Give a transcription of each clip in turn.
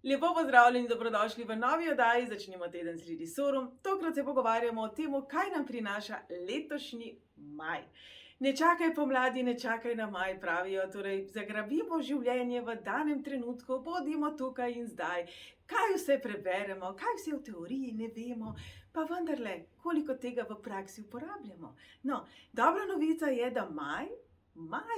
Lepo pozdravljeni, dobrodošli v novi oddaji Začnimo teden z Lidisorom. Tokrat se pogovarjamo o tem, kaj nam prinaša letošnji maj. Ne čakaj pomladi, ne čakaj na maj, pravijo, torej zagrabimo življenje v danem trenutku, bodimo tukaj in zdaj. Kaj vse preberemo, kaj vse v teoriji ne vemo, pa vendarle, koliko tega v praksi uporabljamo. No, dobra novica je, da maj,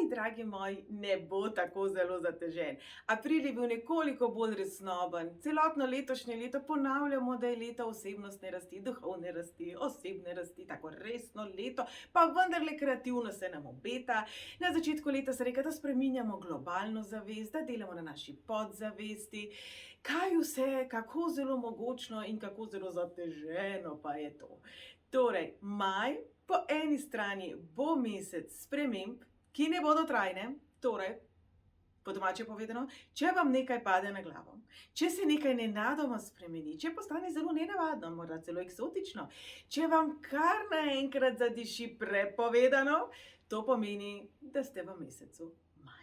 dragi moji, ne bo tako zelo zatežen. April je bil nekoliko bolj resnoben. Celotno letošnje leto ponavljamo, da je leto osebnostne rasti, duhovne rasti, osebne rasti, tako resno leto, pa vendarle kreativno se nam obeta. Na začetku leta se reka, da spreminjamo globalno zavest, da delamo na naši podzavesti. Kaj vse, kako zelo mogočno in kako zelo zateženo pa je to. Torej, maj po eni strani bo mesec sprememb, ki ne bodo trajne, torej, po domače povedano, če vam nekaj pade na glavo, če se nekaj nenadoma spremeni, če postane zelo nenavadno, morda celo eksotično, če vam kar naenkrat zadiši prepovedano, to pomeni, da ste v mesecu maju.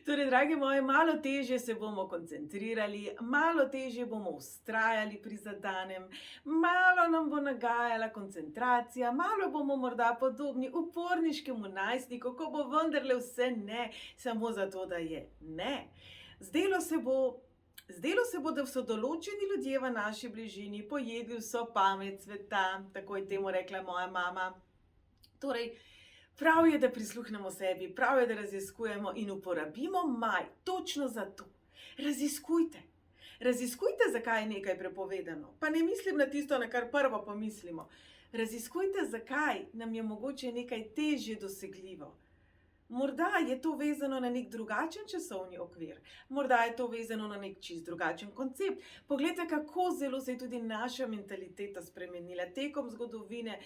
Torej, dragi moji, malo težje se bomo koncentrirali, malo težje bomo vztrajali pri zadanem, malo nam bo nagajala koncentracija, malo bomo morda podobni uporniškemu najstniku, ko bo vendarle vse ne, samo zato, da je ne. Zdelo se bo, da so določeni ljudje v naši bližini pojedli vso pamet sveta, tako je temu rekla moja mama. Torej, prav je, da prisluhnemo sebi, prav je, da raziskujemo in uporabimo maj točno za to. Raziskujte. Raziskujte, zakaj je nekaj prepovedano. Pa ne mislim na tisto, na kar prvo pomislimo. Raziskujte, zakaj nam je mogoče nekaj težje dosegljivo. Morda je to vezano na nek drugačen časovni okvir, morda je to vezano na nek čist drugačen koncept. Poglejte, kako zelo se je tudi naša mentaliteta spremenila tekom zgodovine,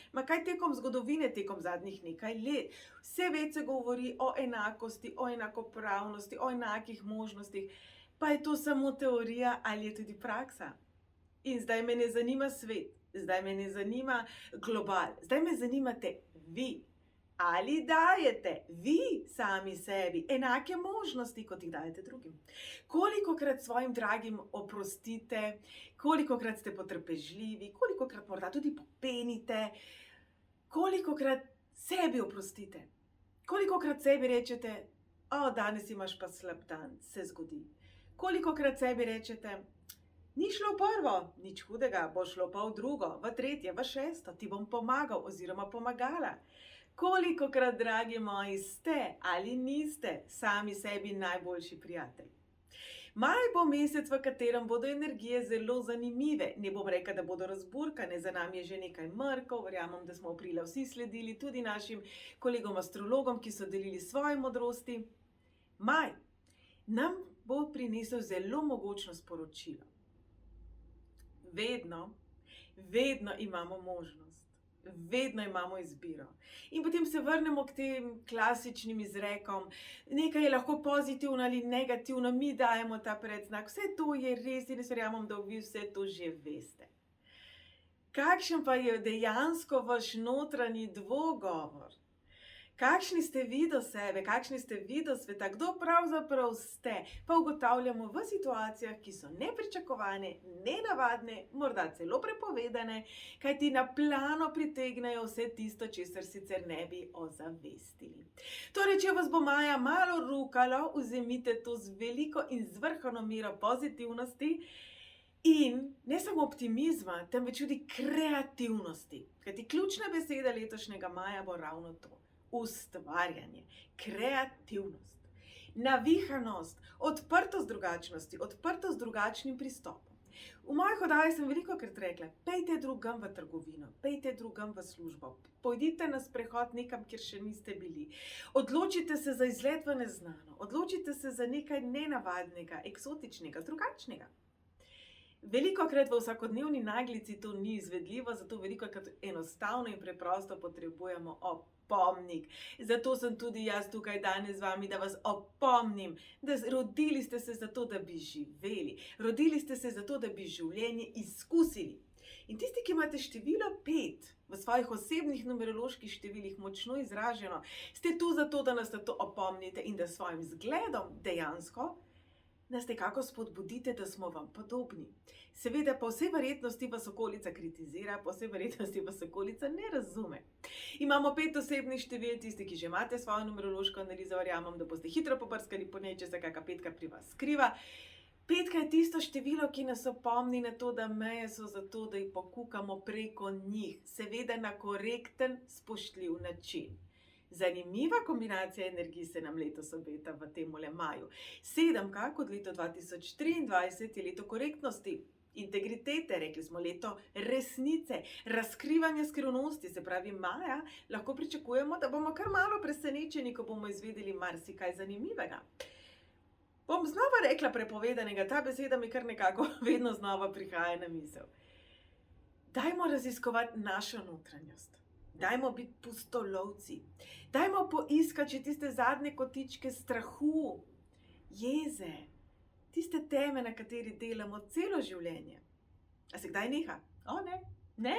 tekom zadnjih nekaj let. Vse več se govori o enakosti, o enakopravnosti, o enakih možnostih, pa je to samo teorija ali je tudi praksa. In zdaj me ne zanima svet, zdaj me ne zanima global, zdaj me zanimate vi. Ali dajete vi sami sebi enake možnosti, kot jih dajete drugim? Kolikokrat svojim dragim oprostite, kolikokrat ste potrpežljivi, kolikokrat morda tudi popenite, kolikokrat sebi oprostite, kolikokrat sebi rečete, danes imaš pa slab dan, se zgodi. Kolikokrat sebi rečete, ni šlo v prvo, nič hudega, bo šlo pa v drugo, v tretje, v šesto, ti bom pomagal oziroma pomagala. Kolikokrat, dragi moji, ste ali niste sami sebi najboljši prijatelj? Maj bo mesec, v katerem bodo energije zelo zanimive. Ne bom rekla, da bodo razburkane, za nami je že nekaj mrkov, verjamem, da smo aprila vsi sledili tudi našim kolegom astrologom, ki so delili svoje modrosti. Maj nam bo prinesel zelo mogočno sporočilo. Vedno imamo možnost. Vedno imamo izbiro. In potem se vrnemo k tem klasičnim izrekom. Nekaj je lahko pozitivno ali negativno, mi dajemo ta predznak. Vse to je res in jaz verjamem, da vi vse to že veste. Kakšen pa je dejansko vaš notranji dvogovor? Kakšni ste vi do sebe, kakšni ste vi do sveta, kdo pravzaprav ste, pa ugotavljamo v situacijah, ki so nepričakovane, nenavadne, morda celo prepovedane, kajti na plano pritegnejo vse tisto, česar sicer ne bi ozavestili. Torej, če vas bo maja malo rukalo, vzemite to z veliko in zvrhano mero pozitivnosti in ne samo optimizma, temveč tudi kreativnosti. Kajti ključna beseda letošnjega maja bo ravno to. Ustvarjanje, kreativnost, navihanost, odprtost drugačnosti, odprtost drugačnim pristopom. V mojih oddajah sem velikokrat rekla, pejte drugam v trgovino, pejte drugam v službo, pojdite na sprehod nekam, kjer še niste bili. Odločite se za izlet v neznano, odločite se za nekaj nenavadnega, eksotičnega, drugačnega. Velikokrat v vsakodnevni naglici to ni izvedljivo, zato velikokrat enostavno in preprosto potrebujemo opomnik. Zato sem tudi jaz tukaj danes z vami, da vas opomnim, da rodili ste se zato, da bi živeli. Rodili ste se zato, da bi življenje izkusili. In tisti, ki imate število 5 v svojih osebnih numeroloških številih močno izraženo, ste tu zato, da nas na to opomnite in da svojim zgledom dejansko nas nekako spodbudite, da smo vam podobni. Seveda, po vsej verjetnosti vas okolica kritizira, po vsej verjetnosti vas okolica ne razume. Imamo 5 osebnih števil, tisti, ki že imate svojo numerološko analizo, verjamem, da boste hitro pobrskali po njej, če se kakšna petka pri vas skriva. 5 je tisto število, ki nas opomni na to, da meje so zato, da jih pokukamo preko njih, seveda na korekten, spoštljiv način. Zanimiva kombinacija energij se nam letos obeta v temule maju. 7, kot leto 2023, je leto korektnosti, integritete, rekli smo leto resnice, razkrivanja skrivnosti, se pravi maja, lahko pričakujemo, da bomo kar malo presenečeni, ko bomo izvedeli marsikaj zanimivega. Bom znova rekla prepovedanega, ta beseda mi kar nekako vedno znova prihaja na misel. Dajmo raziskovati našo notranjost. Dajmo biti pustolovci. Dajmo poiskati tiste zadnje kotičke strahu, jeze, tiste teme, na kateri delamo celo življenje. A se kdaj neha? O ne, ne.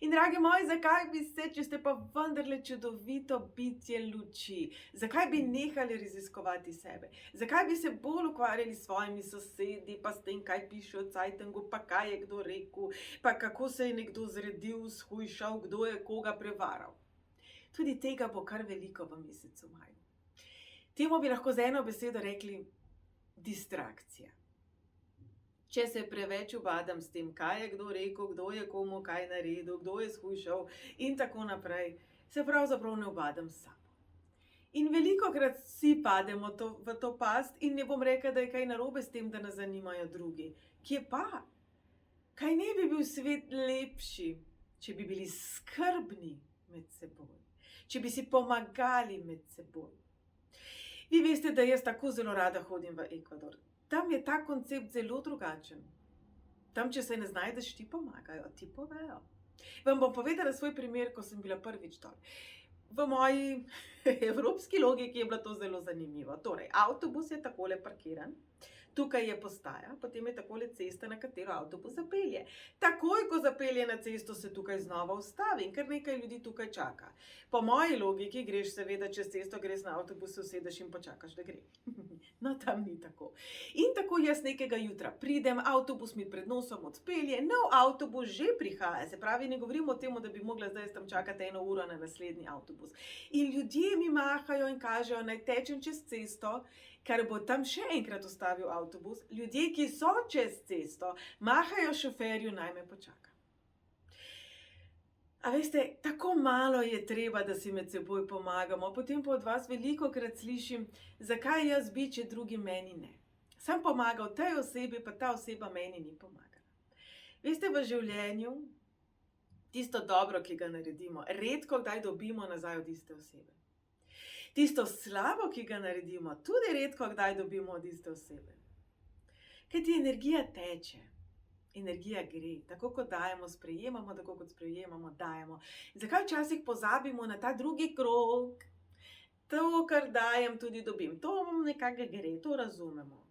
In dragi moji, zakaj bi se, če ste pa vendarle čudovito bitje luči, zakaj bi nehali raziskovati sebe? Zakaj bi se bolj ukvarjali s svojimi sosedi, pa s tem, kaj piše o Cajtangu, pa kaj je kdo rekel, pa kako se je nekdo zredil, shujšal, kdo je koga prevaral? Tudi tega bo kar veliko v mesecu maju. Temu bi lahko z eno besedo rekli distrakcija. Če se preveč ubadam s tem, kaj je kdo rekel, kdo je komu kaj naredil, kdo je shujšal in tako naprej, se pravzaprav ne ubadam s sabo. In velikokrat vsi pademo v to past in ne bom rekla, da je kaj narobe s tem, da nas zanimajo drugi. Kje pa? Kaj ne bi bil svet lepši, če bi bili skrbni med seboj? Če bi si pomagali med seboj? Vi veste, da jaz tako zelo rada hodim v Ekvador. Tam je ta koncept zelo drugačen. Tam, če se ne znajdeš, ti pomagajo, ti povejo. Vam bom povedala svoj primer, ko sem bila prvič dol. V moji evropski logiki je bilo to zelo zanimivo. Torej, avtobus je takole parkiran, tukaj je postaja, potem je takole cesta, na katero avtobus zapelje. Takoj, ko zapelje na cesto, se tukaj znova ustavi in kar nekaj ljudi tukaj čaka. Po moji logiki greš seveda čez cesto, greš na avtobus, se usedeš in počakaš, da gre. No, tam ni tako. In tako jaz nekega jutra pridem, avtobus mi pred nosom odpelje, nov avtobus že prihaja, se pravi, ne govorim o tem, da bi mogla zdaj tam čakati 1 uro na naslednji avtobus. In ljudje mi mahajo in kažejo, naj tečem čez cesto, ker bo tam še enkrat ustavil avtobus. Ljudje, ki so čez cesto, mahajo šoferju, naj me počaka. A veste, tako malo je treba, da si med seboj pomagamo. Potem pa od vas velikokrat slišim, zakaj jaz bi, če drugi meni ne. Sem pomagal tej osebi, pa ta oseba meni ni pomagala. Veste, v življenju tisto dobro, ki ga naredimo, redko kdaj dobimo nazaj od iste osebe. Tisto slabo, ki ga naredimo, tudi redko kdaj dobimo od iste osebe. Kajti energija teče, energija gre, tako kot dajemo, sprejemamo, tako kot sprejemamo, dajemo. Zakaj včasih pozabimo na ta drugi krog? To, kar dajem, tudi dobim. To nekako gre, to razumemo.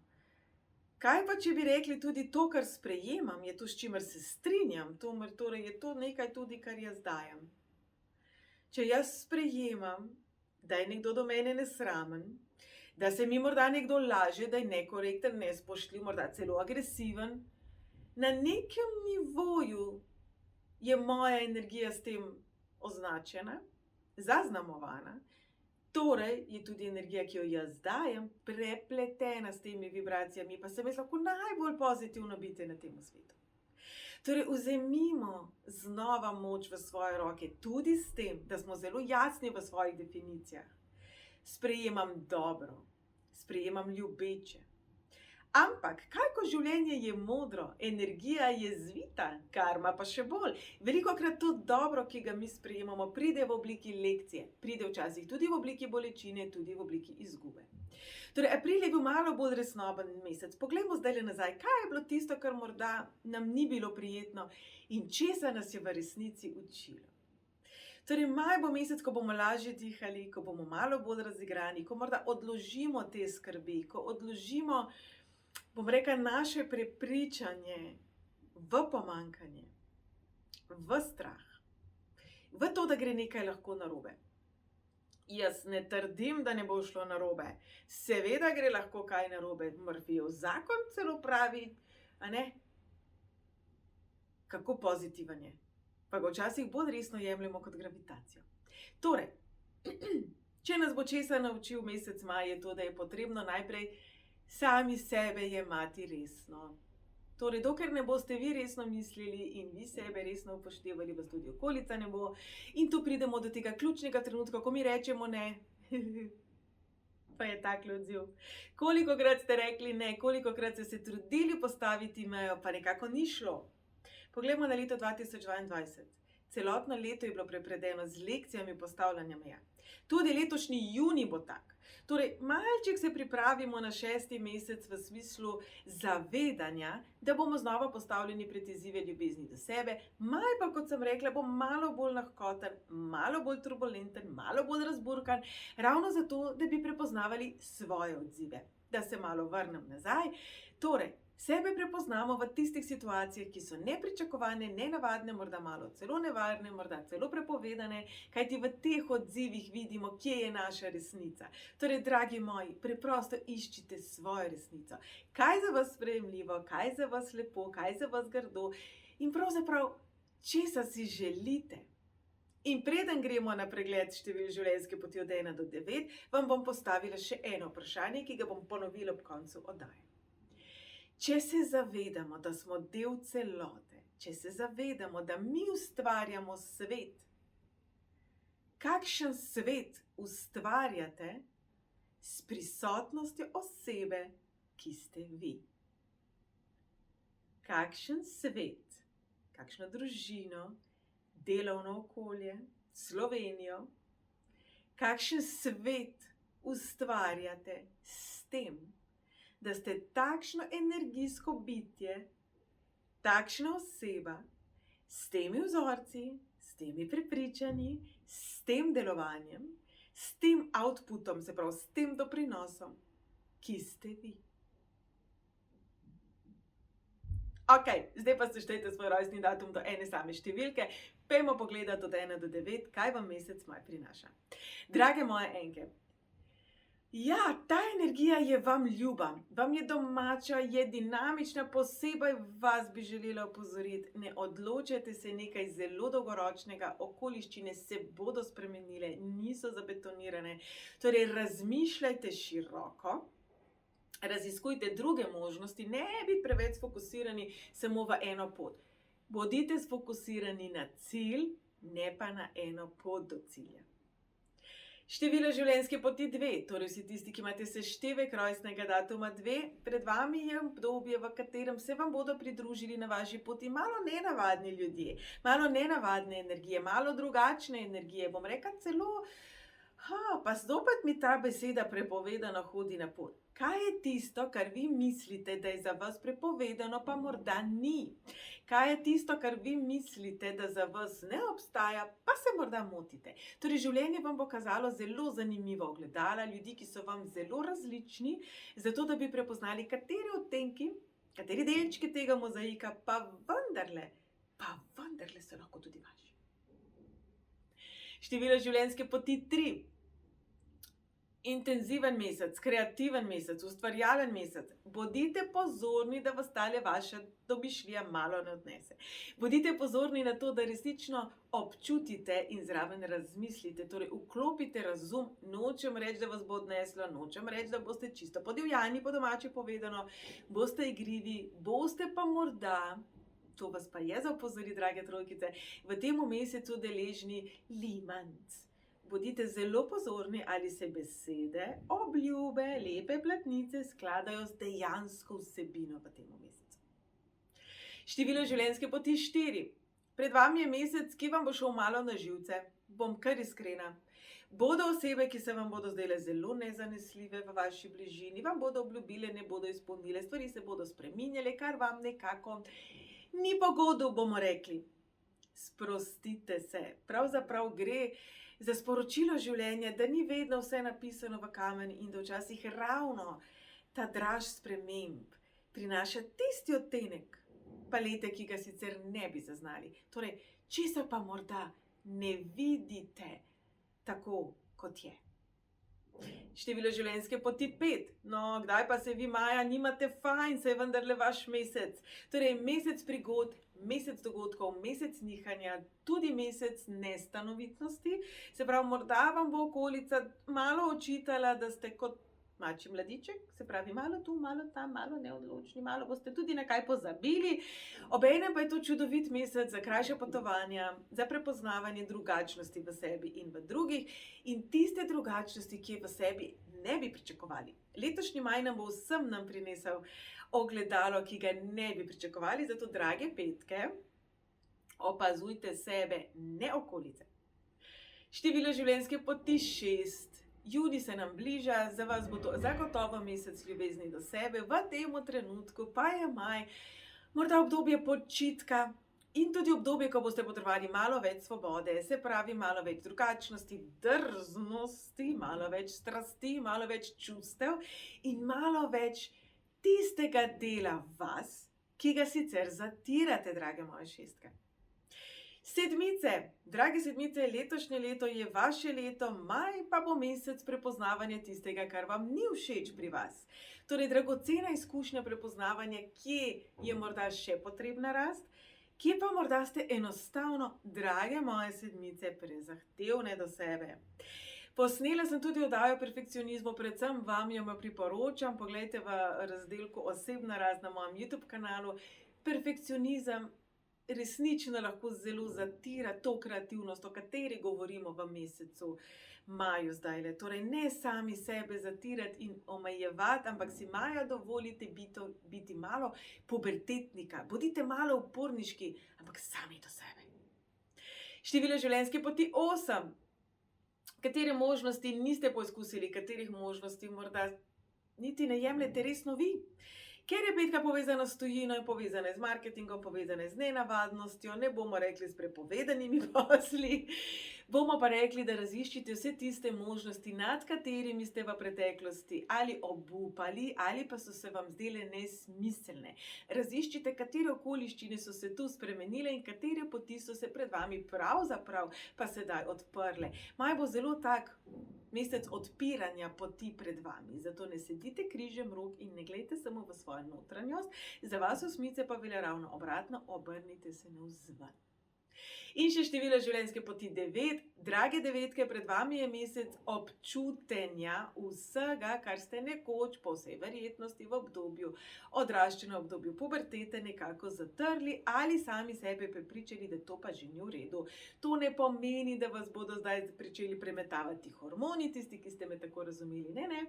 Kaj pa, če bi rekli tudi to, kar sprejemam, je to, s čimer se strinjam, torej je to nekaj tudi, kar jaz dajem. Če jaz sprejemam, da je nekdo do mene nesramen, da se mi morda nekdo laže, da je nekorekten, nespoštljiv, morda celo agresiven, na nekem nivoju je moja energija s tem označena, zaznamovana, torej je tudi energija, ki jo jaz dajem, prepletena s temi vibracijami, pa sem jaz lahko najbolj pozitivno bitje na tem svetu. Torej, vzemimo znova moč v svoje roke, tudi s tem, da smo zelo jasni v svojih definicijah. Sprejemam dobro, sprejemam ljubeče. Ampak, kaj ko življenje je modro, energija je zvita, karma pa še bolj. Velikokrat to dobro, ki ga mi sprejemamo, pride v obliki lekcije, pride včasih tudi v obliki bolečine, tudi v obliki izgube. Torej, april je bil malo bolj resnoben mesec. Poglejmo zdaj nazaj, kaj je bilo tisto, kar morda nam ni bilo prijetno in česa nas je v resnici učilo. Torej, maj bo mesec, ko bomo lažje dihali, ko bomo malo bolj razigrani, ko morda odložimo te skrbi, ko odložimo, bom rekla, naše prepričanje v pomanjkanje, v strah, v to, da gre nekaj lahko narobe. Jaz ne trdim, da ne bo šlo narobe. Seveda gre lahko kaj narobe. Murphyjev zakon celo pravi, a ne? Kako pozitiven je. Pa ga včasih bolj resno jemljemo kot gravitacijo. Torej, če nas bo česa naučil mesec maj, je to, da je potrebno najprej sami sebe jemati resno. Torej, dokler ne boste vi resno mislili in vi sebe resno upoštevali, vas tudi okolica ne bo. In tu pridemo do tega ključnega trenutka, ko mi rečemo ne. Pa je takle odziv. Kolikokrat ste rekli ne, kolikokrat ste se trudili postaviti mejo, pa nekako ni šlo. Poglejmo na leto 2022. Celotno leto je bilo prepredeno z lekcijami postavljanja meja. Tudi letošnji junij bo tak. Torej, malček se pripravimo na 6. mesec v smislu zavedanja, da bomo znova postavljeni pred izzive ljubezni do sebe. Maj pa, kot sem rekla, bo malo bolj lahkoten, malo bolj turbulenten, malo bolj razburkan, ravno zato, da bi prepoznavali svoje odzive. Da se malo vrnem nazaj. Torej, sebe prepoznamo v tistih situacijah, ki so nepričakovane, nenavadne, morda malo celo nevarne, morda celo prepovedane, kajti v teh odzivih vidimo, kje je naša resnica. Torej, dragi moji, preprosto iščite svojo resnico. Kaj za vas sprejemljivo, kaj za vas lepo, kaj za vas grdo in pravzaprav, česa si želite. In preden gremo na pregled števil življenjske poti od 1 do 9, vam bom postavila še eno vprašanje, ki ga bom ponovila ob koncu oddaje. Če se zavedamo, da smo del celote, če se zavedamo, da mi ustvarjamo svet, kakšen svet ustvarjate s prisotnostjo osebe, ki ste vi? Kakšen svet, kakšno družino, delovno okolje, Slovenijo, kakšen svet ustvarjate s tem, da ste takšno energijsko bitje, takšna oseba, s temi vzorci, s temi prepričanji, s tem delovanjem, s tem outputom, se pravi, s tem doprinosom, ki ste vi. Ok, zdaj pa seštejte svoj rojstni datum do ene same številke. Pejmo pogledati od 1 do 9, kaj vam mesec maj prinaša. Drage moje enke, ja, ta energija je vam ljuba, vam je domača, je dinamična, posebej vas bi želela opozoriti, ne odločajte se nekaj zelo dolgoročnega, okoliščine se bodo spremenile, niso zabetonirane, torej razmišljajte široko, raziskujte druge možnosti, ne biti preveč fokusirani samo v eno pot. Bodite sfokusirani na cilj, ne pa na eno pot do cilja. Število življenjske poti 2, torej vsi tisti, ki imate seštevek rojstnega datuma 2, pred vami je obdobje, v katerem se vam bodo pridružili na vaši poti malo nenavadni ljudje, malo nenavadne energije, malo drugačne energije, bom rekla celo, pa zopet mi ta beseda prepovedano hodi na pot. Kaj je tisto, kar vi mislite, da je za vas prepovedano, pa morda ni? Kaj je tisto, kar vi mislite, da za vas ne obstaja, pa se morda motite? Torej, življenje vam bo kazalo zelo zanimivo ogledala, ljudi, ki so vam zelo različni, zato da bi prepoznali, kateri odtenki, kateri delčki tega mozaika, pa vendarle so lahko tudi vaši. Število življenjske poti 3. Intenziven mesec, kreativen mesec, ustvarjalen mesec. Bodite pozorni, da vas tale vaša domišljija malo ne odnese. Bodite pozorni na to, da resnično občutite in zraven razmislite, torej vklopite razum, nočem reči, da vas bo odneslo, nočem reči, da boste čisto podivjani, po domače povedano, boste igrivi, boste pa morda, to vas pa je za opozoriti, drage trojkice, v tem mesecu deležni limanc. Bodite zelo pozorni, ali se besede, obljube, lepe platnice skladajo z dejansko vsebino v tem mesecu. Število življenjske poti 4. Pred vami je mesec, ki vam bo šel malo na živce. Bom kar iskrena. Bodo osebe, ki se vam bodo zdele zelo nezanesljive v vaši bližini, vam bodo obljubile, ne bodo izpolnile, stvari se bodo spreminjale, kar vam nekako ni po godu, bomo rekli. Sprostite se. Pravzaprav gre za sporočilo življenja, da ni vedno vse napisano v kamen in da včasih ravno ta draž sprememb prinaša tisti odtenek palete, ki ga sicer ne bi zaznali. Torej, česa pa morda ne vidite tako, kot je. Število življenjske poti 5. No, kdaj pa se vi, Maja, nimate fajn, se je vendarle vaš mesec. Torej, mesec prigod, mesec dogodkov, mesec nihanja, tudi mesec nestanovitnosti. Se pravi, morda vam bo okolica malo očitala, da ste kot mačji mladiček, se pravi, malo tu, malo tam, malo neodločni, malo boste tudi na kaj pozabili. Obenem pa je to čudovit mesec za krajša potovanja, za prepoznavanje drugačnosti v sebi in v drugih in tiste drugačnosti, ki je v sebi ne bi pričakovali. Letošnji maj nam bo vsem prinesel ogledalo, ki ga ne bi pričakovali, zato, drage petke, opazujte sebe, ne okolice. Število življenjske poti 6. Junij se nam bliža, za vas bo to zagotovo mesec ljubezni do sebe, v tem trenutku pa je maj, morda obdobje počitka in tudi obdobje, ko boste potrebovali malo več svobode, se pravi malo več drugačnosti, drznosti, malo več strasti, malo več čustev in malo več tistega dela vas, ki ga sicer zatirate, drage moje šestke. Sedmice, drage sedmice, letošnje leto je vaše leto, maj pa bo mesec prepoznavanja tistega, kar vam ni všeč pri vas. Torej, dragocena izkušnja prepoznavanja, kje je morda še potrebna rast, kje pa morda ste enostavno, drage moje sedmice, prezahtevne do sebe. Posnela sem tudi oddajo o perfekcionizmu, predvsem vam jo priporočam, poglejte v razdelku osebna rast na mojem YouTube kanalu. Perfekcionizem resnično lahko zelo zatira to kreativnost, o kateri govorimo v mesecu maju zdajle. Torej, ne sami sebe zatirati in omejevati, ampak si maja dovolite biti malo pubertetnika, bodite malo uporniški, ampak sami do sebe. Število življenjske poti 8. Katere možnosti niste poizkusili, katerih možnosti morda niti ne jemljete resno vi? Ker je petka povezana s tujino in povezana z marketingom, povezana z nenavadnostjo, ne bomo rekli s prepovedanimi posli, bomo pa rekli, da raziščite vse tiste možnosti, nad katerimi ste v preteklosti ali obupali ali pa so se vam zdele nesmiselne. Raziščite, katere okoliščine so se tu spremenile in katere poti so se pred vami pravzaprav pa sedaj odprle. Maj bo zelo tak mesec odpiranja poti pred vami, zato ne sedite križem rok in ne glejte samo v svojo notranjost, za vas osmice pa velja ravno obratno, obrnite se navzven. In še število življenjske poti 9. Drage devetke, pred vami je mesec občutenja vsega, kar ste nekoč, po vsej verjetnosti, v obdobju odraščanja, v obdobju pubertete nekako zatrli ali sami sebe prepričali, da to pa že ni v redu. To ne pomeni, da vas bodo zdaj pričeli premetavati hormoni, tisti, ki ste me tako razumeli. Ne.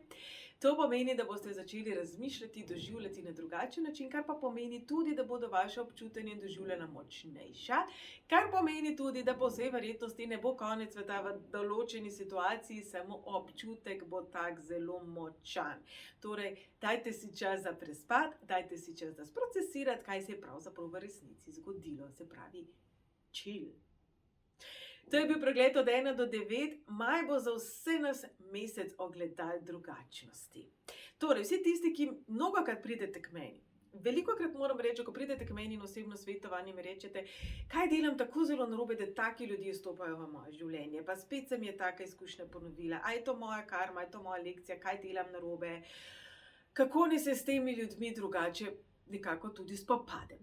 To pomeni, da boste začeli razmišljati, doživljati na drugačen način, kar pa pomeni tudi, da bodo vaše občutenje in doživljanja močnejša, kar pomeni tudi, da po vsej verjetnosti ne bo konec sveta v določeni situaciji, samo občutek bo tak zelo močan. Torej, dajte si čas za prespat, dajte si čas za sprocesirati, kaj se je pravzaprav v resnici zgodilo, se pravi chill. To je bil pregled od 1 do 9. Maj bo za vse nas mesec ogledal drugačnosti. Torej, vsi tisti, ki mnogokrat pridete k meni, velikokrat moram reči, ko pridete k meni in osebno svetovanje, mi rečete, kaj delam tako zelo narobe, da taki ljudje vstopajo v moje življenje. Pa spet se mi je taka izkušnja ponovila. A je to moja karma, je to moja lekcija, kaj delam narobe, kako ne se s temi ljudmi drugače nekako tudi spopadem.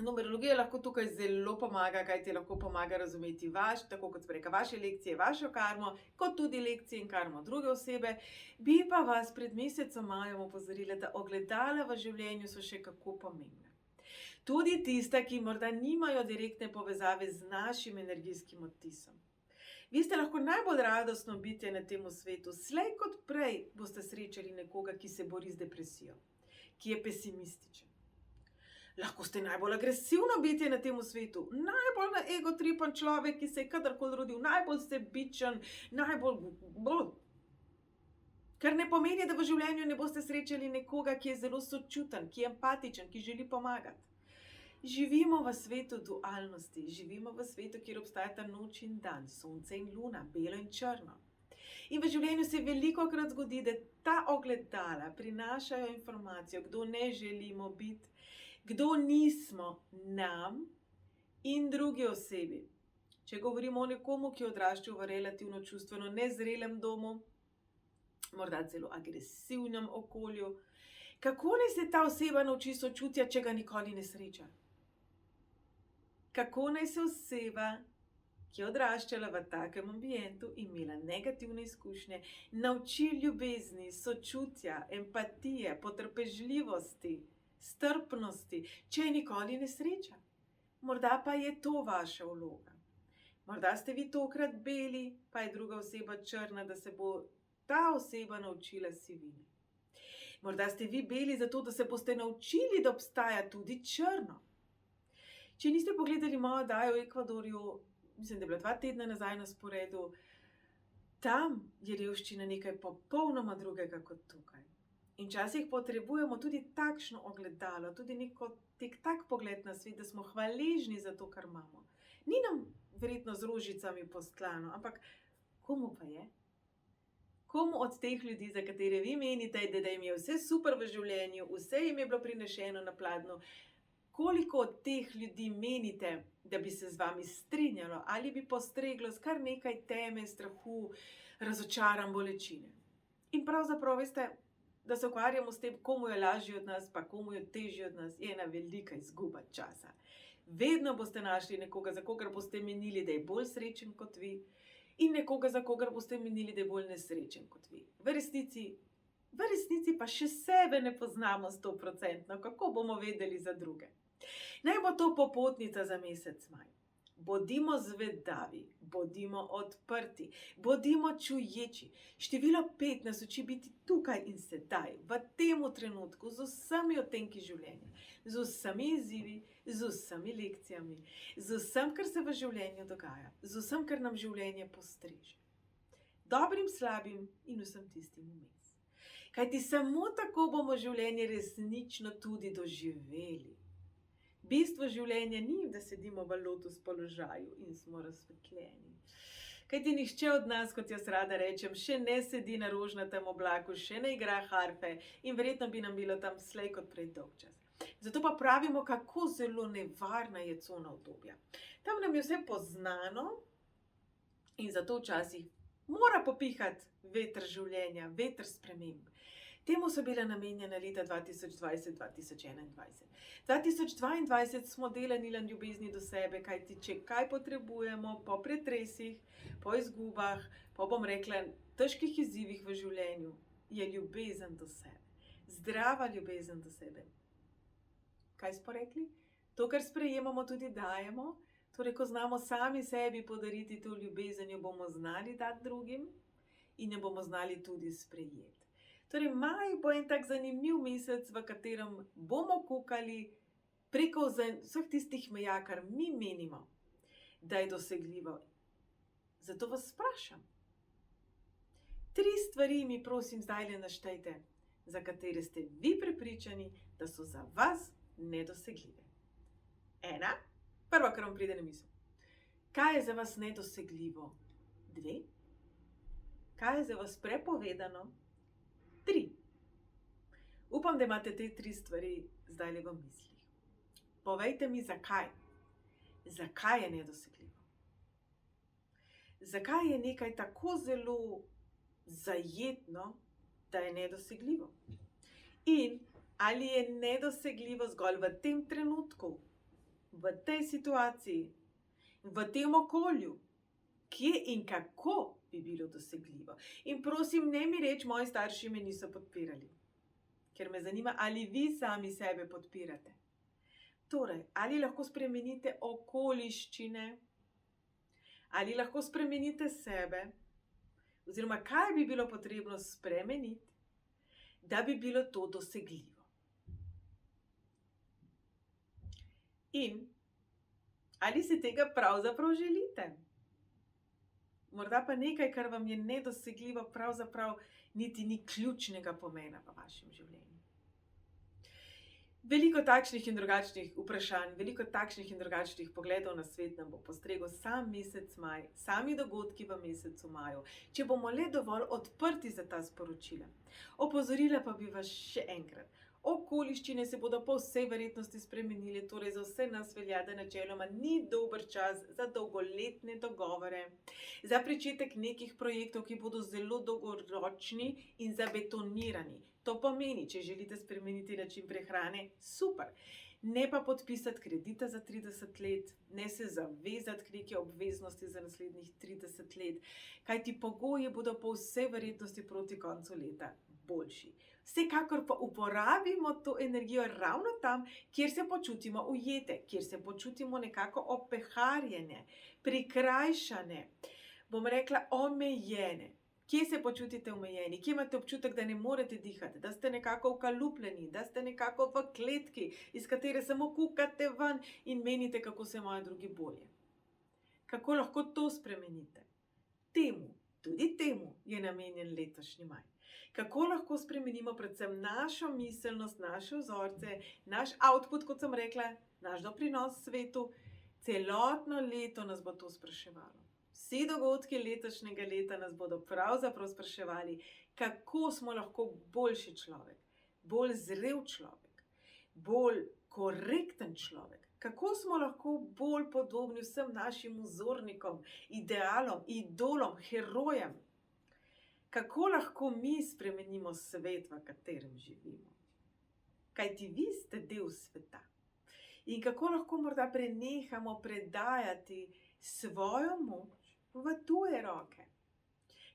Numerologija lahko tukaj zelo pomaga, kaj ti lahko pomaga razumeti tako kot spreka, vaše lekcije, vašo karmo, kot tudi lekcije in karmo druge osebe. Bi pa vas pred mesecem majem opozorila, da ogledala v življenju so še kako pomembne. Tudi tista, ki morda nimajo direktne povezave z našim energijskim odtisom. Vi ste lahko najbolj radostno bitje na tem svetu, slej kot prej boste srečali nekoga, ki se bori z depresijo, ki je pesimističen. Lahko ste najbolj agresivno bitje na tem svetu, najbolj na egotripen človek, ki se je kadarkoli rodil, najbolj sebičen, Kar ne pomeni, da v življenju ne boste srečali nekoga, ki je zelo sočuten, ki je empatičen, ki želi pomagati. Živimo v svetu dualnosti, živimo v svetu, kjer obstajata noč in dan, sonce in luna, belo in črno. In v življenju se velikokrat zgodi, da ta ogledala prinašajo informacijo, kdo ne želimo biti, kdo nismo nam in drugi osebi. Če govorimo o nekomu, ki je odraščal v relativno čustveno nezrelem domu, morda celo agresivnem okolju, kako naj se ta oseba nauči sočutja, če ga nikoli ne sreča? Kako naj se oseba, ki je odraščala v takem ambientu, imela negativne izkušnje, nauči ljubezni, sočutja, empatije, potrpežljivosti, strpnosti, če je nikoli ne sreča? Morda pa je to vaša vloga. Morda ste vi tokrat beli, pa je druga oseba črna, da se bo ta oseba naučila sivine. Morda ste vi beli zato, da se boste naučili, da obstaja tudi črno. Če niste pogledali mojo oddajo v Ekvadorju, mislim, da je bila 2 tedna nazaj na sporedu, tam je revščina nekaj popolnoma drugega kot tukaj. In včasih potrebujemo tudi takšno ogledalo, tudi tak pogled na svet, da smo hvaležni za to, kar imamo. Ni nam verjetno z rožicami postlano, ampak komu pa je? Komu od teh ljudi, za katere vi menite, da jim je vse super v življenju, vse jim je bilo prinešeno na pladnju, koliko od teh ljudi menite, da bi se z vami strinjalo ali bi postreglo s kar nekaj teme, strahu, razočaranj, bolečine? In pravzaprav veste, da se ukvarjamo s tem, komu je lažje od nas, pa komu je težje od nas, je ena velika izguba časa. Vedno boste našli nekoga, za kogar boste menili, da je bolj srečen kot vi, in nekoga, za kogar boste menili, da je bolj nesrečen kot vi. V resnici pa še sebe ne poznamo 100%, kako bomo vedeli za druge. Naj bo to popotnica za mesec maj. Bodimo zvedavi, bodimo odprti, bodimo čuječi. Število 5 nas uči biti tukaj in sedaj, v tem trenutku, z vsemi odtenki življenja, z vsemi izzivi, z vsemi lekcijami, z vsem, kar se v življenju dogaja, z vsem, kar nam življenje postreže. Dobrim, slabim in vsem tistim vmes. Kajti samo tako bomo življenje resnično tudi doživeli. Bistvo življenja ni, da sedimo v lotus položaju in smo razsvetljeni. Kajti nihče od nas, kot jaz rada rečem, še ne sedi na rožnatem oblaku, še ne igra harfe in verjetno bi nam bilo tam slej kot prej dolgčas. Zato pa pravimo, kako zelo nevarna je cona obdobja. Tam nam je vse poznano in zato včasih mora popihati veter življenja, veter sprememb. Temu so bile namenjena leta 2020-2021. 2022 smo delali na ljubezni do sebe, kajti če kaj potrebujemo po pretresih, po izgubah, po, bom rekla, težkih izzivih v življenju, je ljubezen do sebe. Zdrava ljubezen do sebe. Kaj smo rekli? To, kar sprejemamo, tudi dajemo. Torej, ko znamo sami sebi podariti to ljubezen, jo bomo znali dati drugim in jo bomo znali tudi sprejeti. Torej, maj bo en tak zanimiv mesec, v katerem bomo kukali preko vseh tistih meja, kar mi menimo, da je dosegljivo. Zato vas sprašam. 3 stvari mi prosim zdajle naštejte, za katere ste vi prepričani, da so za vas nedosegljive. 1. Prvo, kar vam pride na misel. Kaj je za vas nedosegljivo? 2. Kaj je za vas prepovedano? 3. Upam, da imate te 3 stvari zdajle v mislih. Povejte mi, zakaj. Zakaj je nedosegljivo? Zakaj je nekaj tako zelo zajetno, da je nedosegljivo? In ali je nedosegljivo zgolj v tem trenutku, v tej situaciji, v tem okolju, kje in kako bi bilo dosegljivo? In prosim, ne mi reči, moji starši me niso podpirali, ker me zanima, ali vi sami sebe podpirate. Torej, ali lahko spremenite okoliščine, ali lahko spremenite sebe, oziroma kaj bi bilo potrebno spremeniti, da bi bilo to dosegljivo. In ali si tega pravzaprav želite? Morda pa nekaj, kar vam je nedosegljivo, pravzaprav niti ni ključnega pomena v vašem življenju. Veliko takšnih in drugačnih vprašanj, veliko takšnih in drugačnih pogledov na svet nam bo postregel sam mesec maj, sami dogodki v mesecu maju, če bomo le dovolj odprti za ta sporočila. Opozorila pa bi vas še enkrat. Okoliščine se bodo po vsej verjetnosti spremenile, torej za vse nas velja, da načeloma ni dober čas za dolgoletne dogovore, za pričetek nekih projektov, ki bodo zelo dolgoročni in zabetonirani. To pomeni, če želite spremeniti način prehrane, super. Ne pa podpisati kredita za 30 let, ne se zavezati k neki obveznosti za naslednjih 30 let, kajti pogoji bodo po vsej verjetnosti proti koncu leta boljši. Vsekakor pa uporabimo to energijo ravno tam, kjer se počutimo ujete, kjer se počutimo nekako opeharjene, prikrajšane, bom rekla omejene. Kje se počutite omejeni, kje imate občutek, da ne morete dihati, da ste nekako ukalupljeni, da ste nekako v kletki, iz katere samo kukate ven in menite, kako se imajo drugi bolje. Kako lahko to spremenite? Tudi temu je namenjen letošnji maj. Kako lahko spremenimo predvsem našo miselnost, naše vzorce, naš output, kot sem rekla, naš doprinos svetu, celotno leto nas bo to spraševalo. Vsi dogodki letošnjega leta nas bodo pravzaprav spraševali, kako smo lahko boljši človek, bolj zrel človek, bolj korekten človek, kako smo lahko bolj podobni vsem našim vzornikom, idealom, idolom, herojem, kako lahko mi spremenimo svet, v katerem živimo. Kajti vi ste del sveta. In kako lahko morda prenehamo predajati svojo moč v tuje roke.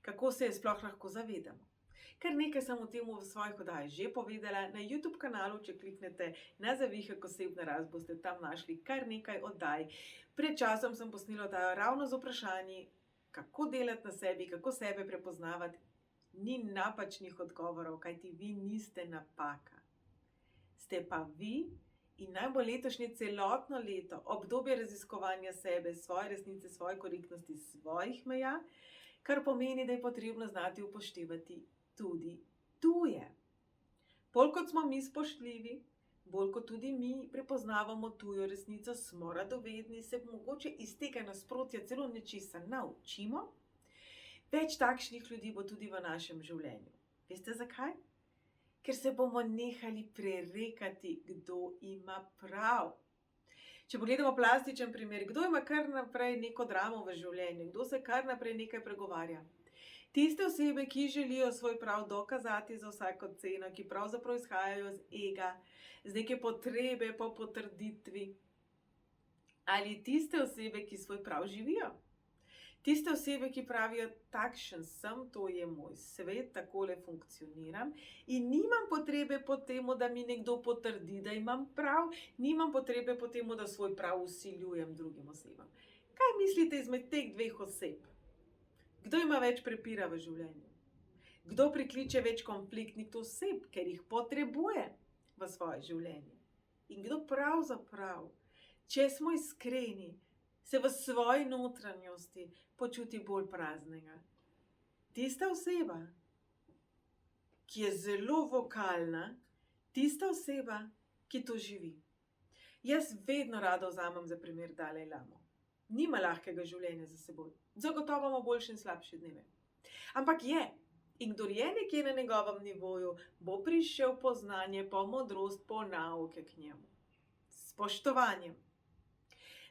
Kako se je sploh lahko zavedamo? Kar nekaj sem o tem v svojih oddajah že povedala. Na YouTube kanalu, če kliknete na Zavihek osebna rast, boste tam našli kar nekaj oddaj. Pred časom sem posnela oddajo ravno z vprašanji, kako delati na sebi, kako sebe prepoznavati. Ni napačnih odgovorov, kajti vi niste napaka. Ste pa vi. In najbolj letošnje celotno leto, obdobje raziskovanja sebe, svoje resnice, svoje korektnosti, svojih meja, kar pomeni, da je potrebno znati upoštevati tudi tuje. Bolj kot smo mi spoštljivi, bolj kot tudi mi prepoznavamo tujo resnico, smo radovedni, se mogoče iz tega nasprotja celo nečesa naučimo, več takšnih ljudi bo tudi v našem življenju. Veste zakaj? Ker se bomo nehali prerekati, kdo ima prav. Če pogledamo plastičen primer, kdo ima kar naprej neko dramo v življenju, kdo se kar naprej nekaj pregovarja. Tiste osebe, ki želijo svoj prav dokazati za vsako ceno, ki pravzaprav izhajajo z ega, z neke potrebe po potrditvi. Ali tiste osebe, ki svoj prav živijo. Tiste osebe, ki pravijo, takšen sem, to je moj svet, takole funkcioniram in nimam potrebe po tem, da mi nekdo potrdi, da imam prav, nimam potrebe po tem, da svoj prav vsiljujem drugim osebam. Kaj mislite izmed teh dveh oseb? Kdo ima več prepira v življenju? Kdo prikliče več konfliktnih oseb, ker jih potrebuje v svoje življenje? In kdo pravzaprav, če smo iskreni, se v svoji notranjosti počuti bolj praznega? Tista oseba, ki je zelo vokalna, tista oseba, ki to živi. Jaz vedno rada vzamem za primer Dalaj Lamo. Nima lahkega življenja za seboj. Zagotovo ima boljše in slabše dneve. Ampak je. In kdor je nekje na njegovem nivoju, bo prišel po znanje, po modrost, po nauke k njemu. S spoštovanjem.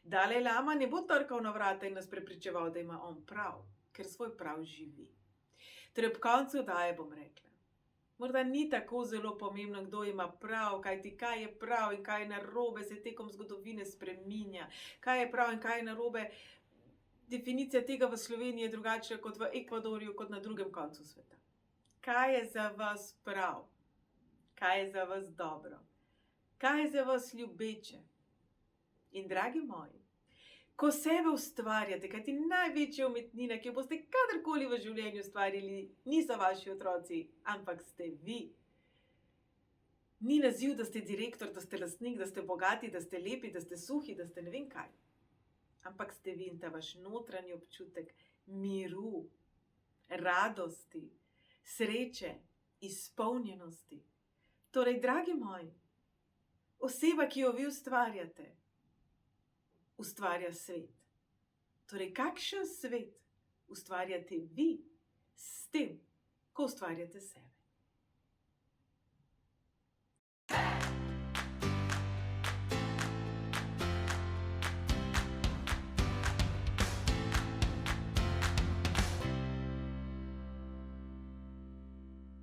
Dalaj Lama ne bo trkal na vrata in nas prepričeval, da ima on prav, ker svoj prav živi. Torej ob koncu oddaje bom rekla, morda ni tako zelo pomembno, kdo ima prav, kajti kaj je prav in kaj je narobe, se tekom zgodovine spreminja. Kaj je prav in kaj je narobe, definicija tega v Sloveniji je drugačna kot v Ekvadorju, kot na drugem koncu sveta. Kaj je za vas prav? Kaj je za vas dobro? Kaj je za vas ljubeče? In dragi moji, ko sebe ustvarjate, kajti največja umetnina, ki jo boste kadarkoli v življenju ustvarili, niso vaši otroci, ampak ste vi. Ni naziv, da ste direktor, da ste lastnik, da ste bogati, da ste lepi, da ste suhi, da ste ne vem kaj. Ampak ste vi in ta vaš notranji občutek miru, radosti, sreče, izpolnjenosti. Torej, dragi moji, oseba, ki jo vi ustvarjate, ustvarja svet. Torej, kakšen svet ustvarjate vi s tem, ko ustvarjate sebe?